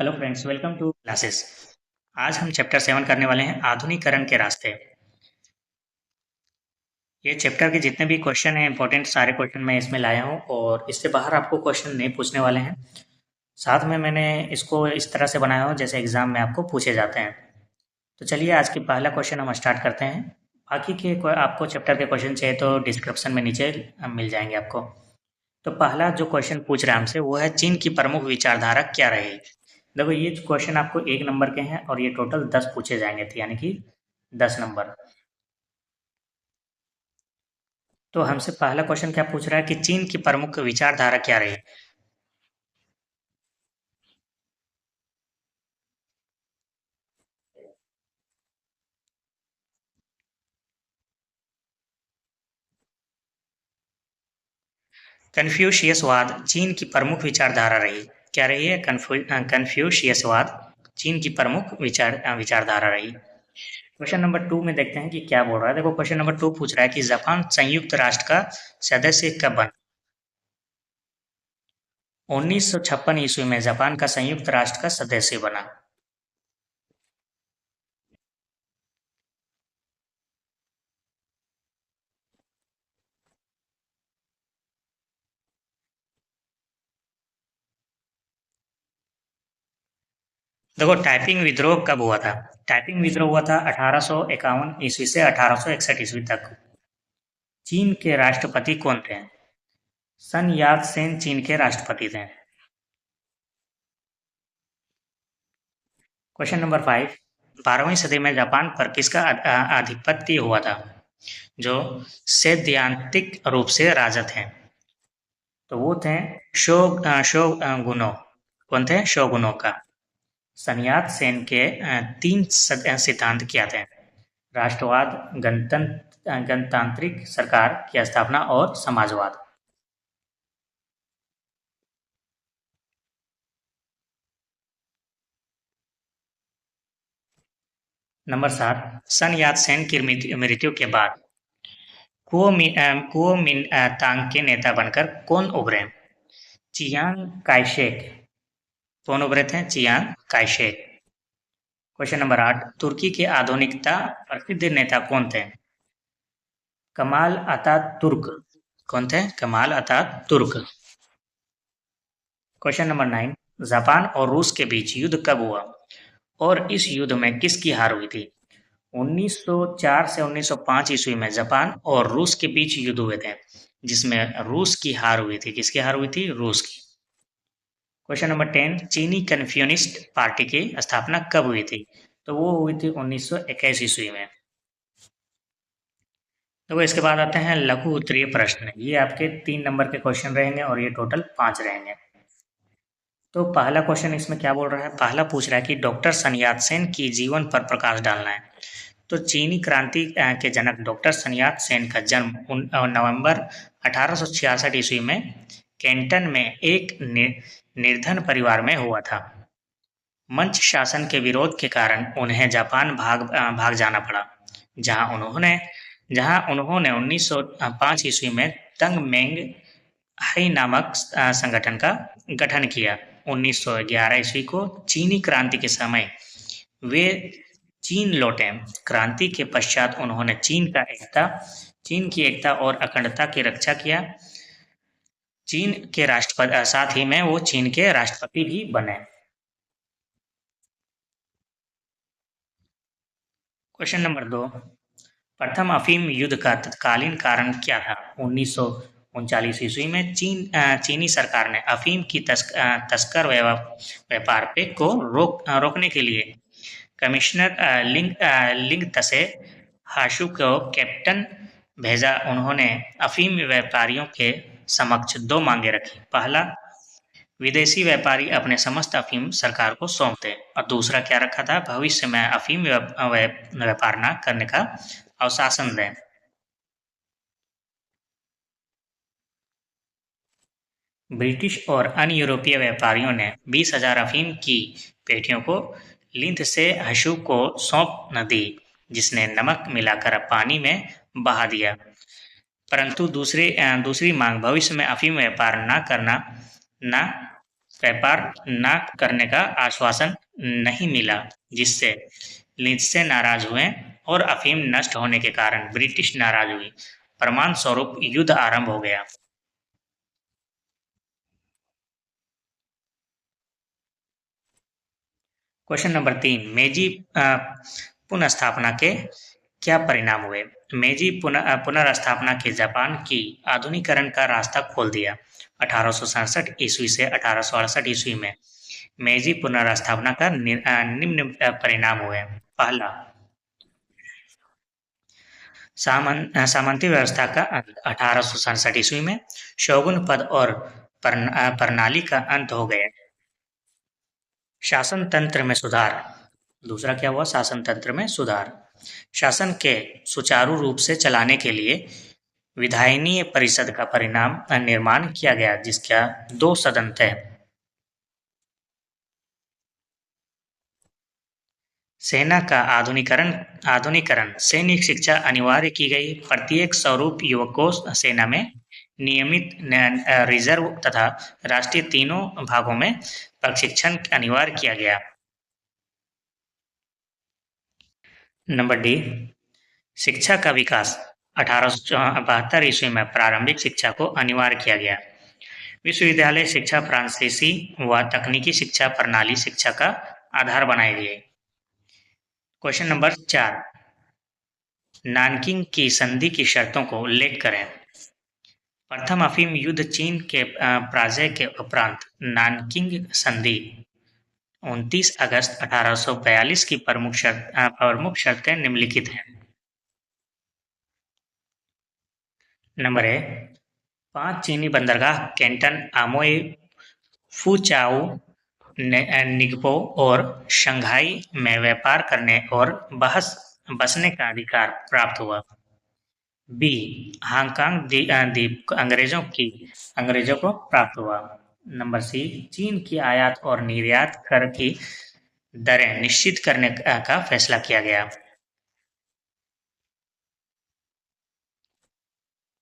Hello friends, welcome to classes. आज हम chapter 7 करने वाले हैं, आधुनिकीकरण के रास्ते। ये चैप्टर के जितने भी क्वेश्चन हैं, इंपॉर्टेंट सारे क्वेश्चन मैं इसमें लाया हूँ और इससे बाहर आपको क्वेश्चन नहीं पूछने वाले हैं। साथ में मैंने इसको इस तरह से बनाया हो जैसे एग्जाम में आपको पूछे जाते हैं। तो चलिए आज की पहला क्वेश्चन हम स्टार्ट करते हैं। बाकी के आपको चैप्टर के क्वेश्चन चाहिए तो डिस्क्रिप्शन में नीचे मिल जाएंगे आपको। तो पहला जो क्वेश्चन पूछ रहा है हमसे वो है, चीन की प्रमुख विचारधारा क्या रही। देखो, ये क्वेश्चन आपको 1 नंबर के हैं और ये टोटल 10 पूछे जाएंगे थे, यानी कि 10 नंबर। तो हमसे पहला क्वेश्चन क्या पूछ रहा है कि चीन की प्रमुख विचारधारा क्या रही। कन्फ्यूशियसवाद चीन की प्रमुख विचारधारा रही। क्या रही है? कन्फ्यूशियसवाद चीन की प्रमुख विचारधारा रही। क्वेश्चन नंबर 2 में देखते हैं कि क्या बोल रहा है। देखो, क्वेश्चन नंबर 2 पूछ रहा है कि जापान संयुक्त राष्ट्र का सदस्य कब बना। 1956 ईस्वी में जापान का संयुक्त राष्ट्र का सदस्य बना। देखो, टाइपिंग विद्रोह कब हुआ था। टाइपिंग विद्रोह हुआ था 1851 ईस्वी से 1861 ईस्वी तक। चीन के राष्ट्रपति कौन थे? सन यात सेन चीन के राष्ट्रपति थे। क्वेश्चन नंबर 5, 12वीं सदी में जापान पर किसका आधिपत्य हुआ था जो सैद्धांतिक रूप से राजा थे। तो वो थे शोगुनों। कौन थे? शोगुनों का। सन्यात सेन के 3 सिद्धांत क्या थे? राष्ट्रवाद, गणतांत्रिक सरकार की स्थापना और समाजवाद। नंबर 7, सन यात सेन की मृत्यु के बाद कुओमिंतांग के नेता बनकर कौन उभरे? चियांग काइशेक। कौन उभरे थे? चियांग काइशेक। क्वेश्चन नंबर 8, तुर्की के आधुनिकता प्रसिद्ध नेता कौन थे? Kemal Ataturk. कौन थे? Kemal Ataturk. Question number 9, Japan और रूस के बीच युद्ध कब हुआ और इस युद्ध में किसकी हार हुई थी? 1904 से 1905 ईस्वी में जापान और रूस के बीच युद्ध हुए थे, जिसमें रूस की हार हुई थी। किसकी हार हुई थी? रूस की। क्वेश्चन नंबर 10, चीनी कम्युनिस्ट पार्टी की स्थापना कब हुई थी? तो वो हुई थी 1921 ईस्वी में। तो इसके बाद आते हैं लघु उत्तरीय प्रश्न। ये आपके 3 नंबर के क्वेश्चन रहेंगे और ये टोटल 5 रहेंगे। तो पहला क्वेश्चन इसमें क्या बोल रहा है? पहला पूछ रहा है कि डॉक्टर सन यात सेन की जीवन पर प्रकाश डालना है। तो चीनी क्रांति के जनक डॉक्टर सन यात सेन का जन्म नवंबर 1866 ईस्वी में कैंटन में एक निर्धन परिवार में हुआ था। मंच शासन के विरोध के कारण उन्हें जापान भाग जाना पड़ा, जहां उन्होंने 1905 ईस्वी में तंग मेंग हाई नामक संगठन का गठन किया। 1911 ईस्वी को चीनी क्रांति के समय वे चीन लौटे। क्रांति के पश्चात उन्होंने चीन की एकता और अखंडता की रक्षा किया। चीन के राष्ट्रपति साथ ही में वो चीन के राष्ट्रपति भी बने। क्वेश्चन नंबर 2, प्रथम अफीम युद्ध का तत्कालीन कारण क्या था? 1939 ईस्वी में चीनी सरकार ने अफीम की तस्कर व्यापार पे को रोकने के लिए कमिश्नर लिंग तसे हाशु को कैप्टन भेजा। उन्होंने अफीम व्यापारियों के समक्ष 2 मांगे रखी। पहला, विदेशी व्यापारी अपने समस्त अफीम सरकार को सौंप दे, और दूसरा क्या रखा था? भविष्य में अफीम व्यापार न करने का अवशासन दें। ब्रिटिश और अन्य यूरोपीय व्यापारियों ने 20,000 अफीम की पेटियों को लिंथ से हशु को सौंप न दी, जिसने नमक मिलाकर पानी में बहा दिया। परंतु दूसरी मांग, भविष्य में अफीम व्यापार न व्यापार न करने का आश्वासन नहीं मिला, जिससे लिंत्से नाराज हुए और अफीम नष्ट होने के कारण ब्रिटिश नाराज हुई। प्रमाण स्वरूप युद्ध आरंभ हो गया। क्वेश्चन नंबर 3, मेजी पुनर्स्थापना के क्या परिणाम हुए? मेजी पुनर्स्थापना के जापान की आधुनिकरण का रास्ता खोल दिया। 1867 ईस्वी से 1868 ईस्वी में मेजी पुनर्स्थापना का निम्न परिणाम हुए। पहला, सामंती व्यवस्था का अंत। 1867 ईस्वी में शोगुन पद और प्रणाली का अंत हो गया। शासन तंत्र में सुधार। दूसरा क्या हुआ? शासन तंत्र में सुधार। शासन के सुचारू रूप से चलाने के लिए विधायिनी परिषद का परिणाम निर्माण किया गया, जिसका 2 सदन थे। सेना का आधुनिकरण। सैनिक शिक्षा अनिवार्य की गई। प्रत्येक स्वरूप युवकों सेना में नियमित रिजर्व तथा राष्ट्रीय तीनों भागों में प्रशिक्षण अनिवार्य किया गया। नंबर डी, शिक्षा का विकास। 1872 ईस्वी में प्रारंभिक शिक्षा को अनिवार्य किया गया। विश्वविद्यालय शिक्षा फ्रांसीसी व तकनीकी शिक्षा प्रणाली शिक्षा का आधार बनाई गई। क्वेश्चन नंबर 4, नानकिंग की संधि की शर्तों को उल्लेख करें। प्रथम अफीम युद्ध चीन के पराजय के उपरांत नानकिंग संधि 29 अगस्त 1842 की प्रमुख शर्तें निम्नलिखित हैं। नंबर ए, 5 चीनी बंदरगाह कैंटन, आमोई, फूचाओ, निगपो और शंघाई में व्यापार करने और बसने का अधिकार प्राप्त हुआ। बी, हांगकांग द्वीप अंग्रेजों को प्राप्त हुआ। नंबर सी, चीन की आयात और निर्यात कर की दरें निश्चित करने का फैसला किया गया।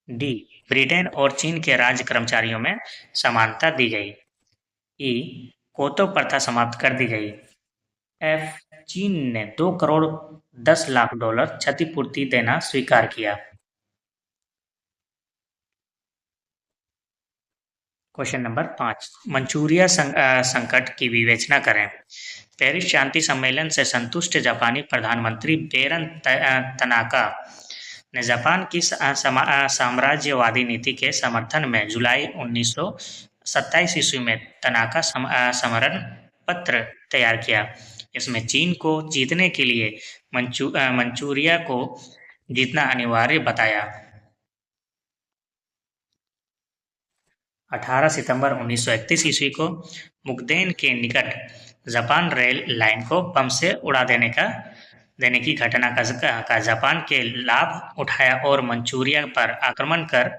डी, ब्रिटेन और चीन के राज्य कर्मचारियों में समानता दी गई। ई, कोतो प्रथा समाप्त कर दी गई। एफ, चीन ने 2 करोड़ 10 लाख डॉलर क्षतिपूर्ति देना स्वीकार किया। क्वेश्चन नंबर 5, मंचूरिया संकट की विवेचना करें। पेरिस शांति सम्मेलन से संतुष्ट जापानी प्रधानमंत्री बेरन तनाका ने जापान की साम्राज्यवादी नीति के समर्थन में जुलाई 1927 ईस्वी में तनाका समरण पत्र तैयार किया। इसमें चीन को जीतने के लिए मंचूरिया को जीतना अनिवार्य बताया। 18 सितंबर 1931 ईस्वी को मुकदेन के निकट जापान रेल लाइन को बम से उड़ा देने की घटना का जापान के लाभ उठाया और मंचूरिया पर आक्रमण कर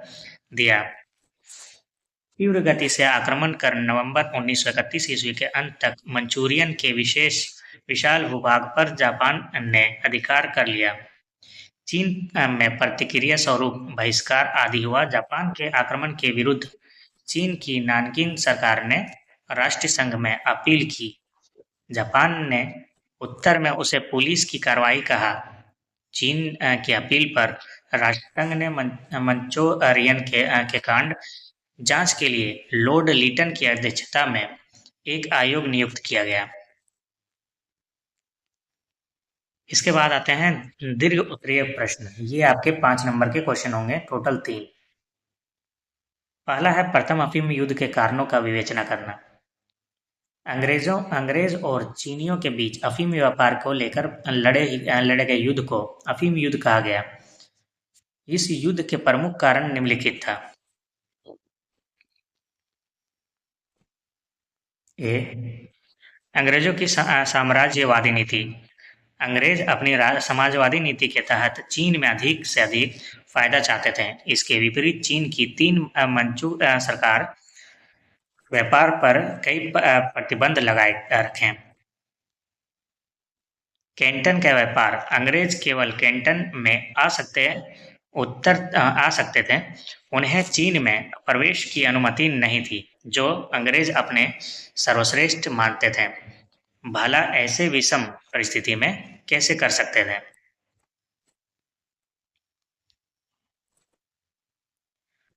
दिया। तीव्र गति से आक्रमण कर नवंबर 1931 ईस्वी के अंत तक मंचूरियन के विशाल भूभाग पर जापान ने अधिकार कर लिया। चीन में प्रतिक्रिया स्वरूप बहिष्कार आदि हुआ। जापान के आक्रमण के विरुद्ध चीन की नानकिंग सरकार ने राष्ट्र संघ में अपील की। जापान ने उत्तर में उसे पुलिस की कार्रवाई कहा। चीन की अपील पर राष्ट्रसंघ ने मंचूरियन के कांड जांच के लिए लॉर्ड लिटन की अध्यक्षता में एक आयोग नियुक्त किया गया। इसके बाद आते हैं दीर्घ उत्तरीय प्रश्न। ये आपके 5 नंबर के क्वेश्चन होंगे, टोटल 3। पहला है प्रथम अफीम युद्ध के कारणों का विवेचना करना। अंग्रेज और चीनियों के बीच अफीम व्यापार को लेकर लड़े गए युद्ध को अफीम युद्ध कहा गया। इस युद्ध के प्रमुख कारण निम्नलिखित था। ए, अंग्रेजों की साम्राज्यवादी नीति। अंग्रेज अपनी समाजवादी नीति के तहत चीन में अधिक से अधिक फायदा चाहते थे। इसके विपरीत चीन की 3 मंचू सरकार व्यापार पर कई प्रतिबंध लगाए रखे। कैंटन का व्यापार। अंग्रेज केवल कैंटन में आ सकते आ सकते थे, उन्हें चीन में प्रवेश की अनुमति नहीं थी, जो अंग्रेज अपने सर्वश्रेष्ठ मानते थे। भला ऐसे विषम परिस्थिति में कैसे कर सकते थे?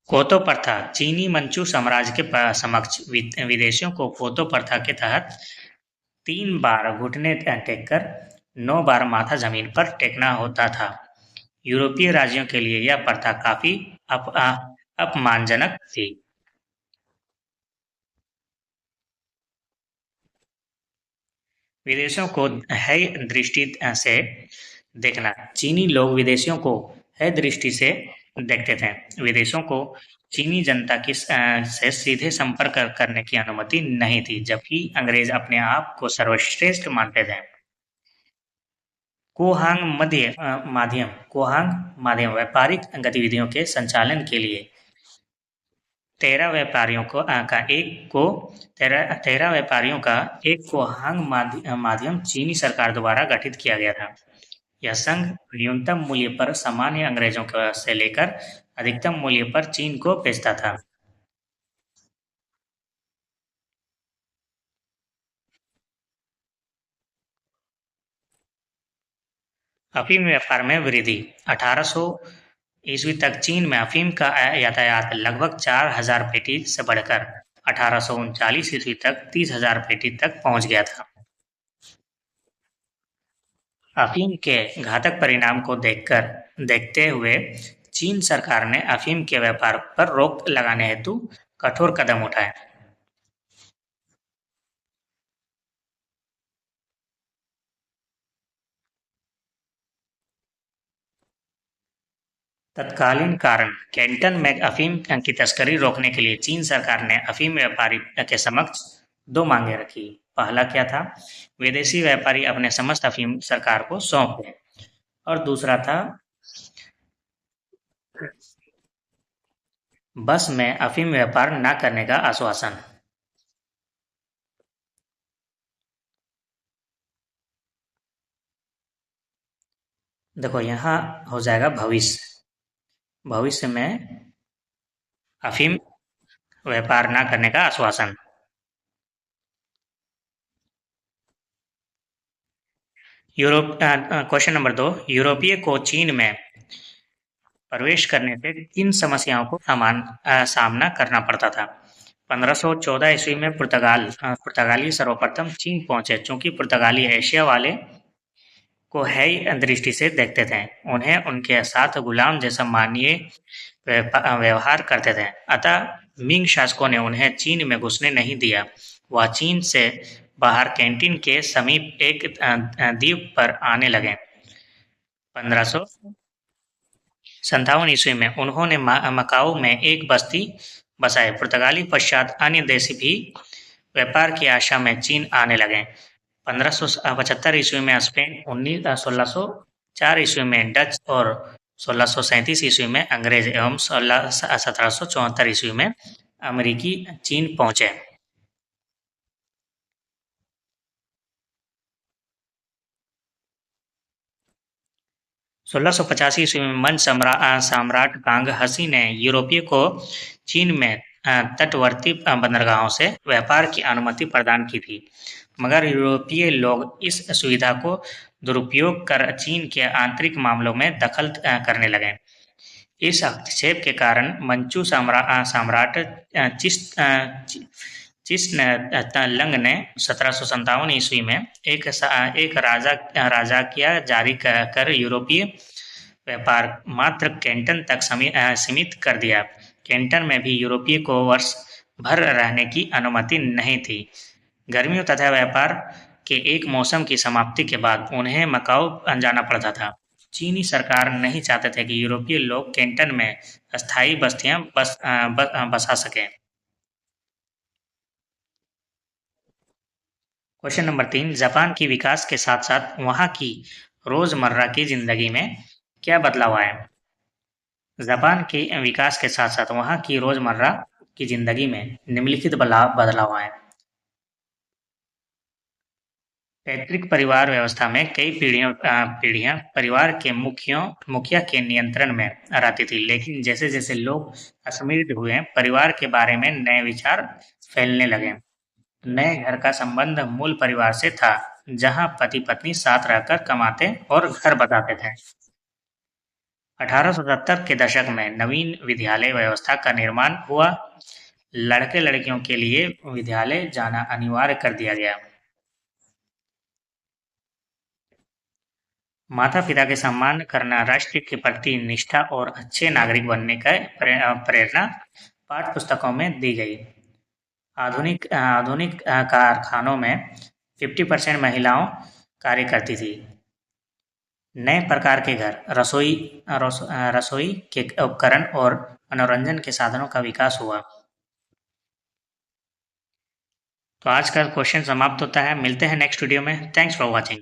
कोतो प्रथा चीनी मंचू साम्राज्य के समक्ष विदेशियों को कोतो प्रथा के तहत 3 बार घुटने टेककर 9 बार माथा जमीन पर टेकना होता था। यूरोपीय राज्यों के लिए यह प्रथा काफी अपमानजनक थी। विदेशियों को है दृष्टि से देखना चीनी लोग विदेशियों को है दृष्टि से देखते थे। विदेशों को चीनी जनता से सीधे संपर्क करने की अनुमति नहीं थी, जबकि अंग्रेज अपने आप को सर्वश्रेष्ठ मानते थे। कोहांग माध्यम व्यापारिक गतिविधियों के संचालन के लिए 13 व्यापारियों को का एक को 13 व्यापारियों का एक कोहांग माध्यम चीनी सरकार द्वारा गठित किया गया था। यह संघ न्यूनतम मूल्य पर सामान्य अंग्रेजों से लेकर अधिकतम मूल्य पर चीन को बेचता था। अफीम व्यापार में वृद्धि 1800 ईस्वी तक चीन में अफीम का यातायात लगभग 4000 पेटी से बढ़कर 1839 ईस्वी तक 30,000 पेटी तक पहुंच गया था। अफीम के घातक परिणाम को देखते हुए चीन सरकार ने अफीम के व्यापार पर रोक लगाने हेतु कठोर कदम उठाए। तत्कालीन कारण कैंटन में अफीम की तस्करी रोकने के लिए चीन सरकार ने अफीम व्यापारी के समक्ष 2 मांगे रखी। पहला क्या था? विदेशी व्यापारी अपने समस्त अफीम सरकार को सौंप दें, और दूसरा था बस में अफीम व्यापार न करने का आश्वासन। देखो यहाँ हो जाएगा भविष्य। भविष्य में अफीम व्यापार न करने का आश्वासन। क्वेश्चन नंबर 2, यूरोपीय को चीन में प्रवेश करने से किन समस्याओं को सामना करना पड़ता था? 1514 ईस्वी में पुर्तगाली सर्वप्रथम चीन पहुंचे। चूंकि पुर्तगाली एशिया वाले को है दृष्टि से देखते थे, उन्हें उनके साथ गुलाम जैसा मानवीय व्यवहार करते थे, अतः मिंग शासकों ने उन्हें चीन में घुसने नहीं दिया। वह चीन से बाहर कैंटीन के समीप एक द्वीप पर आने लगे। 1557 ईस्वी में उन्होंने मकाओ में एक बस्ती बसाई। पुर्तगाली पश्चात अन्य देश भी व्यापार की आशा में चीन आने लगे। 1575 ईस्वी में स्पेन, 1604 ईस्वी में डच और 1637 ईस्वी में अंग्रेज एवं 1774 ईस्वी में अमेरिकी चीन पहुंचे। 1685 ईस्वी में मन सम्राट कांग हसी ने यूरोपीय को चीन में तटवर्ती बंदरगाहों से व्यापार की अनुमति प्रदान की थी, मगर यूरोपीय लोग इस सुविधा को दुरुपयोग कर चीन के आंतरिक मामलों में दखल करने लगे। इस हस्तक्षेप के कारण मंचू सम्राट चिस्नलंग ने 1757 ईस्वी में एक राजाज्ञा जारी कर यूरोपीय व्यापार मात्र कैंटन तक सीमित कर दिया। कैंटन में भी यूरोपीय को वर्ष भर रहने की अनुमति नहीं थी। गर्मियों तथा व्यापार के एक मौसम की समाप्ति के बाद उन्हें मकाओ जाना पड़ता था। चीनी सरकार नहीं चाहते थे कि यूरोपीय लोग कैंटन में अस्थायी बस्तियां बसा सकें। क्वेश्चन नंबर 3, जापान की विकास के साथ साथ वहां की रोजमर्रा की जिंदगी में क्या बदलाव आए? जापान के विकास के साथ साथ वहां की रोजमर्रा की जिंदगी में निम्नलिखित बदलाव आए। पैतृक परिवार व्यवस्था में कई पीढ़ियां परिवार के मुखिया के नियंत्रण में रहती थी, लेकिन जैसे जैसे लोग समृद्ध हुए, परिवार के बारे में नए विचार फैलने लगे। नए घर का संबंध मूल परिवार से था, जहां पति पत्नी साथ रहकर कमाते और घर बसाते थे। 1870 के दशक में नवीन विद्यालय व्यवस्था का निर्माण हुआ। लड़के लड़कियों के लिए विद्यालय जाना अनिवार्य कर दिया गया। माता-पिता के सम्मान करना, राष्ट्र के प्रति निष्ठा और अच्छे नागरिक बनने का प्रेरणा पाठ्यपुस्तकों में दी गई। आधुनिक कारखानों में 50% महिलाओं कार्य करती थी। नए प्रकार के घर, रसोई के उपकरण और मनोरंजन के साधनों का विकास हुआ। तो आज का क्वेश्चन समाप्त होता है। मिलते हैं नेक्स्ट वीडियो में। Thanks for watching.